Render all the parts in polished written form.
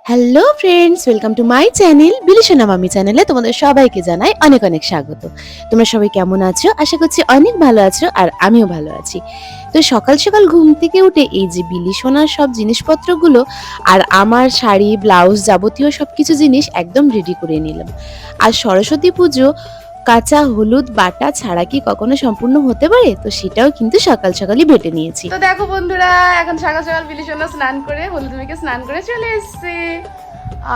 Hello friends, welcome to my channel বিলিশনা মামি চ্যানেলে তোমাদের সবাইকে জানাই অনেক অনেক স্বাগত। তোমরা সবাই কেমন আছো? আশা করছি অনেক ভালো আছো, আর আমিও ভালো আছি। তো সকাল সকাল ঘুম থেকে উঠে এই যে বিলিশনার সব জিনিসপত্রগুলো আর আমার শাড়ি ব্লাউজ যাবতীয় সব কিছু জিনিস একদম রেডি করে নিলাম। আর সরস্বতী পুজো কাঁচা হলুদ বাটা ছাড়া কি কখনো সম্পূর্ণ হতে পারে? তো সেটাও কিন্তু সকাল সকালই বেটে নিয়েছি। তো দেখো বন্ধুরা, এখন সকাল সকাল বিলিশনা স্নান করে হলুদ মেখে স্নান করে চলে এসছে।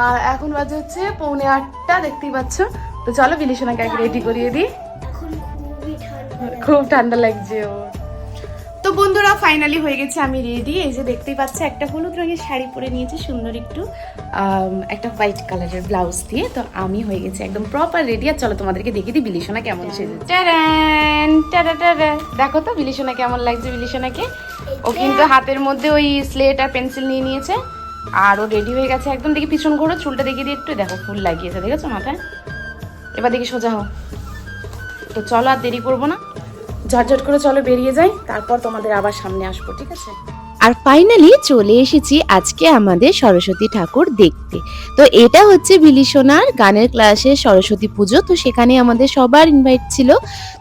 আর এখন বাজে হচ্ছে 7:45, দেখতেই পাচ্ছ। তো চলো বিলিশনাকে আগে রেডি করিয়ে দিই। খুব ঠান্ডা লাগছে ও। তো বন্ধুরা ফাইনালি হয়ে গেছে, আমি রেডি। এই যে দেখতেই পাচ্ছ, একটা হলুদ রঙের শাড়ি পরে নিয়েছি সুন্দর একটু, একটা হোয়াইট কালারের ব্লাউজ দিয়ে। তো আমি হয়ে গেছি একদম প্রপার রেডি। আর চলো তোমাদেরকে দেখিয়ে দিই বিলিশনা কেমন সেজেছে। টাডান টাডা, দেখো তো বিলিশনা কেমন লাগছে। বিলিশনাকে ও কিন্তু হাতের মধ্যে ওই স্লেট আর পেন্সিল নিয়ে নিয়েছে, আর ও রেডি হয়ে গেছে একদম। দেখি পিছন ঘোরো, চুলটা দেখিয়ে দিই একটু। দেখো ফুল লাগিয়েছে, দেখেছো মাথায়। এবার দেখি সোজা হও। তো চলো আর দেরি করবো না, ঝটঝট করে চলো বেরিয়ে যাই, তারপর তোমাদের আবার সামনে আসবো, ঠিক আছে? আর ফাইনালি চলে এসেছি আজকে আমাদের সরস্বতী ঠাকুর দেখতে। তো এটা হচ্ছে বিলিশনার গানের ক্লাসের সরস্বতী পুজো। তো সেখানে আমাদের সবার ইনভাইট ছিল,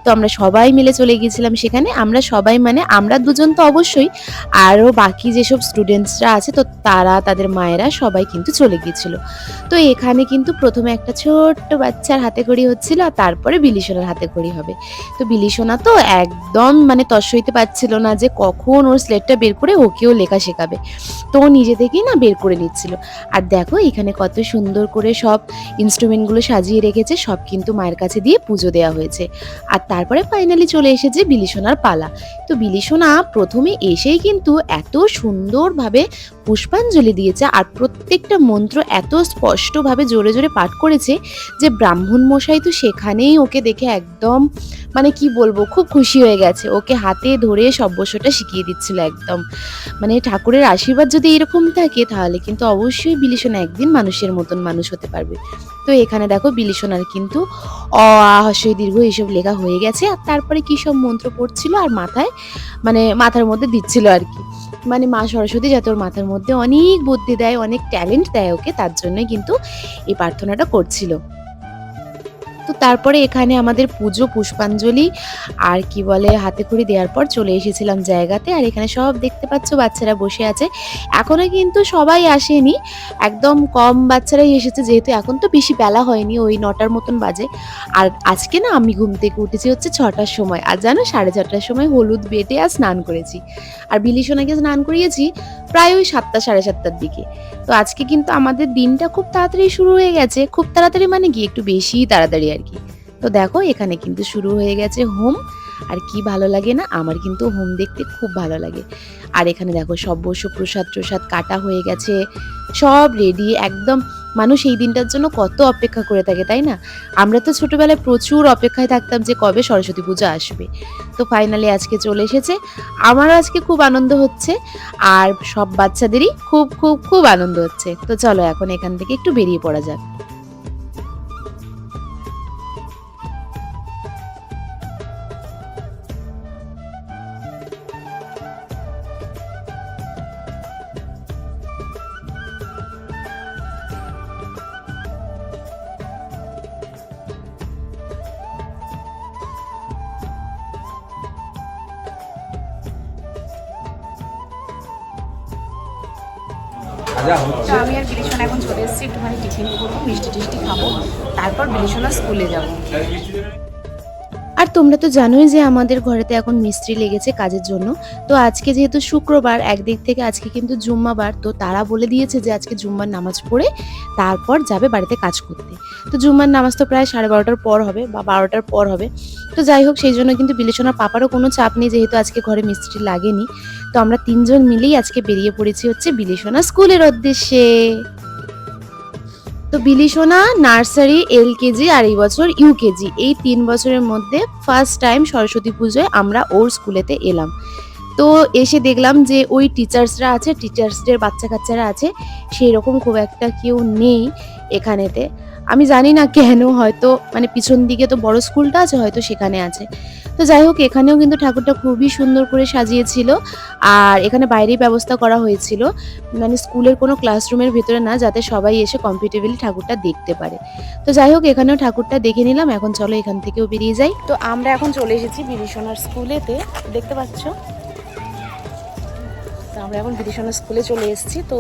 তো আমরা সবাই মিলে চলে গিয়েছিলাম সেখানে। আমরা সবাই মানে আমরা দুজন তো অবশ্যই, আরও বাকি যেসব স্টুডেন্টসরা আছে তো তারা তাদের মায়েরা সবাই কিন্তু চলে গিয়েছিল। তো এখানে কিন্তু প্রথমে একটা ছোট্ট বাচ্চার হাতে খড়ি হচ্ছিল, আর তারপরে বিলিশনার হাতে খড়ি হবে। তো বিলিশনা তো একদম মানে তর সইতে পারছিল না যে কখন ওর স্লেটটা বের করে ওকেও লেখা শেখাবে। তো ও নিজে থেকেই না বের করে নিচ্ছিল। আর দেখো এখানে কত সুন্দর করে সব ইনস্ট্রুমেন্টগুলো সাজিয়ে রেখেছে, সব কিন্তু মায়ের কাছে দিয়ে পুজো দেওয়া হয়েছে। আর তারপরে ফাইনালি চলে এসেছে বিলিশনার পালা। তো বিলিশনা প্রথমে এসেই কিন্তু এত সুন্দরভাবে পুষ্পাঞ্জলি দিয়েছে, আর প্রত্যেকটা মন্ত্র এত স্পষ্টভাবে জোরে জোরে পাঠ করেছে যে ব্রাহ্মণ মশাই তো সেখানেই ওকে দেখে একদম মানে কি বলবো, খুব খুশি হয়ে গেছে। ওকে হাতে ধরে সব্যসাটা শিখিয়ে দিচ্ছিল একদম। মানে ঠাকুরের আশীর্বাদ যদি এরকম থাকে তাহলে কিন্তু অবশ্যই বিলিশনা একদিন মানুষের মতন মানুষ হতে পারবে। তো এখানে দেখো বিলিশনার কিন্তু অ আ হ্রস্বই দীর্ঘ এইসব লেখা হয়ে গেছে। আর তারপরে কি সব মন্ত্র পড়ছিল আর মাথায় মানে মাথার মধ্যে দিচ্ছিল আর কি। মানে মা সরস্বতী যাতে ওর মাথার মধ্যে অনেক বুদ্ধি দেয়, অনেক ট্যালেন্ট দেয় ওকে, তার জন্যই কিন্তু এই প্রার্থনাটা করছিল। তো তারপরে এখানে আমাদের পুজো পুষ্পাঞ্জলি আর কি বলে হাতে খড়ি দেওয়ার পর চলে এসেছিলাম জায়গাতে। আর এখানে সব দেখতে পাচ্ছ বাচ্চারা বসে আছে। এখনো কিন্তু সবাই আসেনি, একদম কম বাচ্চারাই এসেছে, যেহেতু এখন তো বেশি বেলা হয়নি, ওই 9টার মতন বাজে। আর আজকে না আমি ঘুম থেকে উঠেছি হচ্ছে 6টার সময়, আর জানো 6:30টার সময় হলুদ বেটে আর স্নান করেছি। আর বিলিশনাকে স্নান করিয়েছি প্রায় ওই 7টা 7:30টার দিকে। তো আজকে কিন্তু আমাদের দিনটা খুব তাড়াতাড়ি শুরু হয়ে গেছে, খুব তাড়াতাড়ি মানে কি একটু বেশিই তাড়াতাড়ি আর কি। তো দেখো এখানে কিন্তু শুরু হয়ে গেছে হোম। আর কি ভালো লাগে না, আমার কিন্তু হোম দেখতে খুব ভালো লাগে। আর এখানে দেখো সব্যস্য প্রসাদ প্রসাদ কাটা হয়ে গেছে, সব রেডি একদম। মানুষ এই দিনটার জন্য কত অপেক্ষা করে থাকে তাই না? আমরা তো ছোটবেলায় প্রচুর অপেক্ষায় থাকতাম যে কবে সরস্বতী পুজো আসবে। তো ফাইনালি আজকে চলে এসেছে, আমারও আজকে খুব আনন্দ হচ্ছে, আর সব বাচ্চাদেরই খুব খুব খুব আনন্দ হচ্ছে। তো চলো এখন এখান থেকে একটু বেরিয়ে পড়া যাক। তো আমি আর বিলিশনা এখন চলে এসেছি, একটুখানি টিফিন করবো, মিষ্টি টিষ্টি খাবো, তারপর বিলিশনা স্কুলে যাবো। আর তোমরা তো জানোই যে আমাদের ঘরেতে এখন মিস্ত্রি লেগেছে কাজের জন্য। তো আজকে যেহেতু শুক্রবার, একদিক থেকে আজকে কিন্তু জুম্মাবার, তো তারা বলে দিয়েছে যে আজকে জুম্মার নামাজ পড়ে তারপর যাবে বাড়িতে কাজ করতে। তো জুম্মার নামাজ তো প্রায় 12:30টার পর হবে বা 12টার পর হবে। তো যাই হোক, সেই জন্য কিন্তু বিলেশনার পাপারও কোনো চাপ নেই, যেহেতু আজকে ঘরে মিস্ত্রি লাগেনি। তো আমরা 3জন মিলেই আজকে বেরিয়ে পড়েছি হচ্ছে বিলিশনা স্কুলের উদ্দেশ্যে। তো বিলিশনা নার্সারি, এলকেজি আর এই বছর ইউকেজি, এই 3 বছরের মধ্যে ফার্স্ট টাইম সরস্বতী পুজোয় আমরা ওর স্কুলেতে এলাম। তো এসে দেখলাম যে ওই টিচার্সরা আছে, টিচার্সদের বাচ্চা কাচ্চারা আছে, সেই রকম খুব একটা কেউ নেই এখানেতে। আমি জানি না কেন, হয়তো মানে পিছন দিকে তো বড় স্কুলটা আছে, হয়তো সেখানে আছে। তো যাই হোক, এখানেও কিন্তু ঠাকুরটা খুবই সুন্দর করে সাজিয়েছিল। আর এখানে বাইরেই ব্যবস্থা করা হয়েছিল, মানে স্কুলের কোনো ক্লাসরুমের ভেতরে না, যাতে সবাই এসে কমফর্টেবলি ঠাকুরটা দেখতে পারে। তো যাই হোক, এখানেও ঠাকুরটা দেখে নিলাম। এখন চলো এখান থেকেও বেরিয়ে যাই। তো আমরা এখন চলে এসেছি বিলিসোনার স্কুলেতে, দেখতে পাচ্ছ। তো আমরা এখন বিলিসোনার স্কুলে চলে এসেছি। তো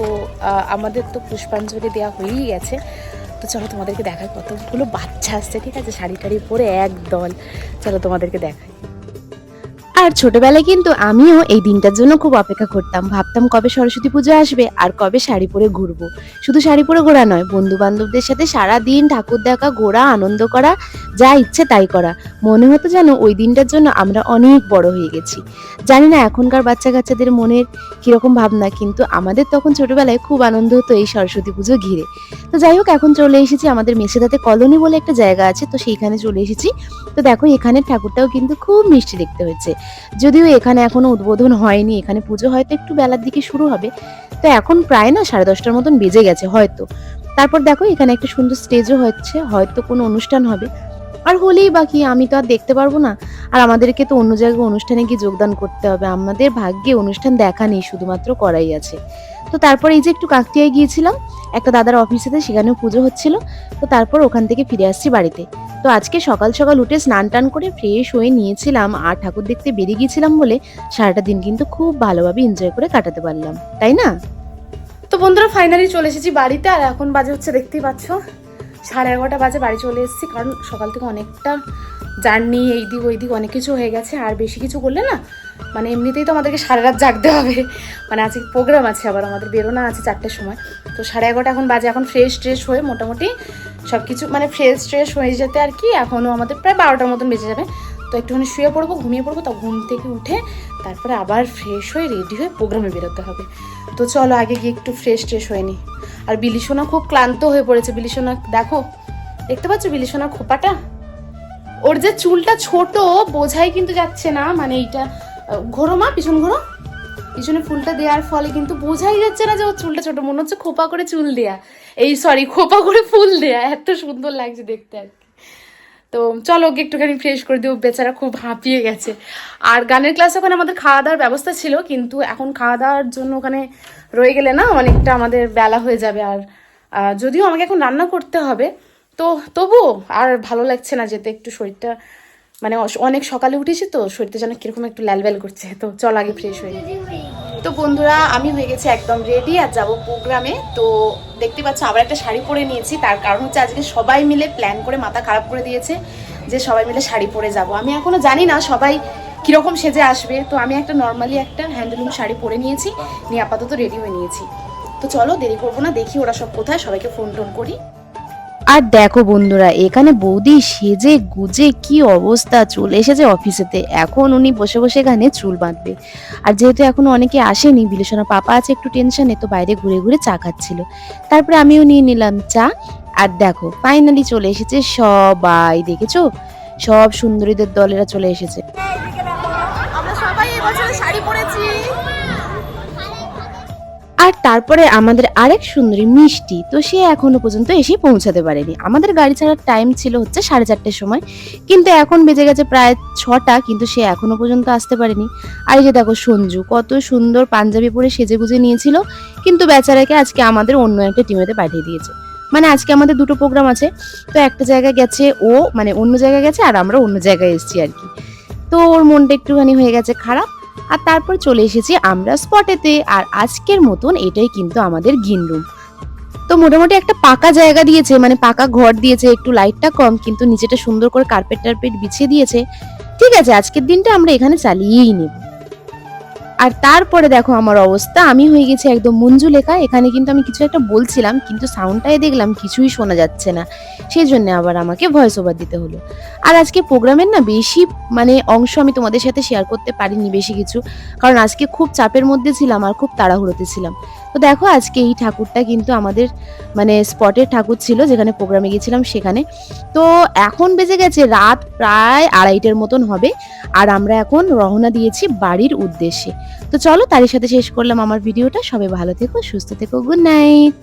আমাদের তো পুষ্পাঞ্জলি দেওয়া হয়েই গেছে। তো চলো তোমাদেরকে দেখাই, কতগুলো বাচ্চা আসছে, ঠিক আছে, শাড়ি টাড়ি পরে এক দল। চলো তোমাদেরকে দেখাই। আর ছোটবেলায় কিন্তু আমিও এই দিনটার জন্য খুব অপেক্ষা করতাম, ভাবতাম কবে সরস্বতী পুজো আসবে আর কবে শাড়ি পরে ঘুরবো। শুধু শাড়ি পরে ঘোরা নয়, বন্ধু বান্ধবদের সাথে সারা দিন ঠাকুর দেখা, ঘোরা, আনন্দ করা, যা ইচ্ছে তাই করা। মনে হতো যেন ওই দিনটার জন্য আমরা অনেক বড় হয়ে গেছি। জানি না এখনকার বাচ্চা কাচ্চাদের মনের কিরকম ভাবনা, কিন্তু আমাদের তখন ছোটবেলায় খুব আনন্দ হতো এই সরস্বতী পুজো ঘিরে। তো যাই হোক, এখন চলে এসেছি আমাদের মেছেদাতে কলোনি বলে একটা জায়গা আছে, তো সেইখানে চলে এসেছি। তো দেখো, এখানে ঠাকুরটাও কিন্তু খুব মিষ্টি দেখতে হয়েছে। যদিও এখানে এখনো উদ্বোধন হয়নি, এখানে পুজো হয়তো একটু বেলার দিকে শুরু হবে। তো এখন প্রায় না 10:30টার মতন বেজে গেছে হয়তো। তারপর দেখো, এখানে একটা সুন্দর স্টেজও হচ্ছে, হয়তো কোনো অনুষ্ঠান হবে। আর হলেই বাকি, আমি তো আর দেখতে পারবো না। আর আমাদেরকে তো অন্য জায়গায় অনুষ্ঠানে গিয়ে যোগদান করতে হবে, আমাদের ভাগ্যে অনুষ্ঠান দেখা নেই, শুধুমাত্র করাই আছে। তো তারপর এই যে একটু কাকতিয়ায় গিয়েছিলাম একটা দাদার অফিসেতে, সেখানেও পুজো হচ্ছিল। তো তারপর ওখান থেকে ফিরে আসছি বাড়িতে। তো আজকে সকাল সকাল উঠে স্নান টান করে ফ্রেশ হয়ে নিয়েছিলাম, আর ঠাকুর দেখতে বেরিয়ে গিয়েছিলাম বলে সারাটা দিন কিন্তু খুব ভালোভাবে এনজয় করে কাটাতে পারলাম, তাই না? তো বন্ধুরা, ফাইনালি চলে এসেছি বাড়িতে। আর এখন বাজে হচ্ছে, দেখতেই পাচ্ছ, 11:30 বাজে। বাড়ি চলে এসেছি, কারণ সকাল থেকে অনেকটা জার্নি, এই দিক ওই দিক অনেক কিছু হয়ে গেছে। আর বেশি কিছু করলে না, মানে এমনিতেই তো আমাদেরকে সারা রাত জাগতে হবে, মানে আজকে প্রোগ্রাম আছে, আবার আমাদের বেরোনো আছে 4টের সময়। তো 11:30 এখন বাজে। এখন ফ্রেশ ট্রেশ হয়ে মোটামুটি সব কিছু মানে ফ্রেশ ট্রেশ হয়ে যেতে আর কি, এখনও আমাদের প্রায় 12টার মতন বেজে যাবে। তো একটুখানি শুয়ে পড়বো, ঘুমিয়ে পড়বো। তা ঘুম থেকে উঠে তারপরে আবার ফ্রেশ হয়ে রেডি হয়ে প্রোগ্রামে বেরোতে হবে। তো চলো আগে গিয়ে একটু ফ্রেশ ট্রেশ হয়ে নিই। আর বিলিসোনা খুব ক্লান্ত হয়ে পড়েছে। বিলিসোনা দেখো, দেখতে পাচ্ছ বিলিসোনার খোপাটা? ওর যে চুলটা ছোট, বোঝাই কিন্তু যাচ্ছে না, মানে এইটা ঘোরো মা, পিছন ঘোরো। পিছনে ফুলটা দেওয়ার ফলে কিন্তু বোঝাই যাচ্ছে না যে ওর চুলটা ছোট, মনে হচ্ছে খোপা করে চুল দেয়া, এই সরি খোপা করে ফুল দেয়া। এত সুন্দর লাগছে দেখতে আর কি। তো চলো ওকে একটুখানি ফ্রেশ করে দিও, বেচারা খুব হাঁপিয়ে গেছে। আর গানের ক্লাস ওখানে আমাদের খাওয়া দাওয়ার ব্যবস্থা ছিল, কিন্তু এখন খাওয়া দাওয়ার জন্য ওখানে রয়ে গেলে না অনেকটা আমাদের বেলা হয়ে যাবে। আর যদিও আমাকে এখন রান্না করতে হবে, তো তবুও আর ভালো লাগছে না যেতে, একটু শরীরটা মানে অনেক সকালে উঠেছি তো, শরীরটা যেন কিরকম একটু ল্যালব্যাল করছে। তো চল আগে ফ্রেশ হয়ে নিই। তো বন্ধুরা, আমি হয়ে গেছি একদম রেডি আর যাবো প্রোগ্রামে। তো দেখতে পাচ্ছ আবার একটা শাড়ি পরে নিয়েছি, তার কারণ হচ্ছে আজকে সবাই মিলে প্ল্যান করে মাথা খারাপ করে দিয়েছে যে সবাই মিলে শাড়ি পরে যাব। আমি এখনো জানি না সবাই কীরকম সেজে আসবে। তো আমি একটা নর্মালি একটা হ্যান্ডলুম শাড়ি পরে নিয়েছি, নিয়ে আপাতত রেডি হয়ে নিয়েছি। তো চলো দেরি করবো না, দেখি ওরা সব কোথায়, সবাইকে ফোন টোন করি। আর দেখো বন্ধুরা, এখানে বৌদি সেজে গুজে কি অবস্থা, চলে এসেছে অফিসেতে। এখন উনি বসে বসে এখানে চুল বাঁধবে। আর যেহেতু এখনো অনেকে আসেনি, বিলিসোনা পাপা আছে একটু টেনশনে, তো বাইরে ঘুরে ঘুরে চা খাচ্ছিল। তারপরে আমিও নিয়ে নিলাম চা। আর দেখো ফাইনালি চলে এসেছে সবাই, দেখেছো সব সুন্দরীদের দলেরা চলে এসেছে। আমরা সবাই এই বছর শাড়ি পরেছি। আর তারপরে আমাদের আরেক সুন্দরী মিষ্টি, তো সে এখনো পর্যন্ত এসে পৌঁছাতে পারেনি। আমাদের গাড়ি ছাড়ার টাইম ছিল হচ্ছে 4:30টার সময়, কিন্তু এখন বেজে গেছে প্রায় 6টা, কিন্তু সে এখনো পর্যন্ত আসতে পারেনি। আর এই যে দেখো সঞ্জু, কত সুন্দর পাঞ্জাবি পরে সেজে গুজে নিয়েছিল, কিন্তু বেচারাকে আজকে আমাদের অন্য একটা টিমেতে পাঠিয়ে দিয়েছে। মানে আজকে আমাদের দুটো প্রোগ্রাম আছে, তো একটা জায়গায় গেছে ও, মানে অন্য জায়গায় গেছে, আর আমরা অন্য জায়গায় এসেছি আর কি। তো ওর মনটা একটুখানি হয়ে গেছে খারাপ। আর তারপর চলে এসেছি আমরা স্পটেতে। আর আজকের মতন এটাই কিন্তু আমাদের গ্রিন রুম। তো মোটামুটি একটা পাকা জায়গা দিয়েছে, মানে পাকা ঘর দিয়েছে, একটু লাইটটা কম, কিন্তু নিচেটা সুন্দর করে কার্পেট টার্পেট বিছিয়ে দিয়েছে। ঠিক আছে, আজকের দিনটা আমরা এখানে চালিয়েই নেব। আর তারপরে দেখো আমার অবস্থা, আমি হয়ে গেছি একদম মঞ্জুলেখা। এখানে কিন্তু আমি কিছু একটা বলছিলাম, কিন্তু সাউন্ডটাই দেখলাম কিছুই শোনা যাচ্ছে না, সেই জন্য আবার আমাকে ভয়েস ওভার দিতে হলো। আর আজকে প্রোগ্রামের না বেশি মানে অংশ আমি তোমাদের সাথে শেয়ার করতে পারিনি বেশি কিছু, কারণ আজকে খুব চাপের মধ্যে ছিলাম আর খুব তাড়াহুড়োতে ছিলাম। তো দেখো আজকে এই ঠাকুরটা কিন্তু আমাদের মানে স্পটের ঠাকুর ছিল, যেখানে প্রোগ্রামে গিয়েছিলাম সেখানে। তো এখন বেজে গেছে রাত প্রায় 2:30টার মতন হবে, আর আমরা এখন রওনা দিয়েছি বাড়ির উদ্দেশ্যে। তো চলো তারই সাথে শেষ করলাম আমার ভিডিওটা। সবাই ভালো থেকো, সুস্থ থেকো, গুড নাইট।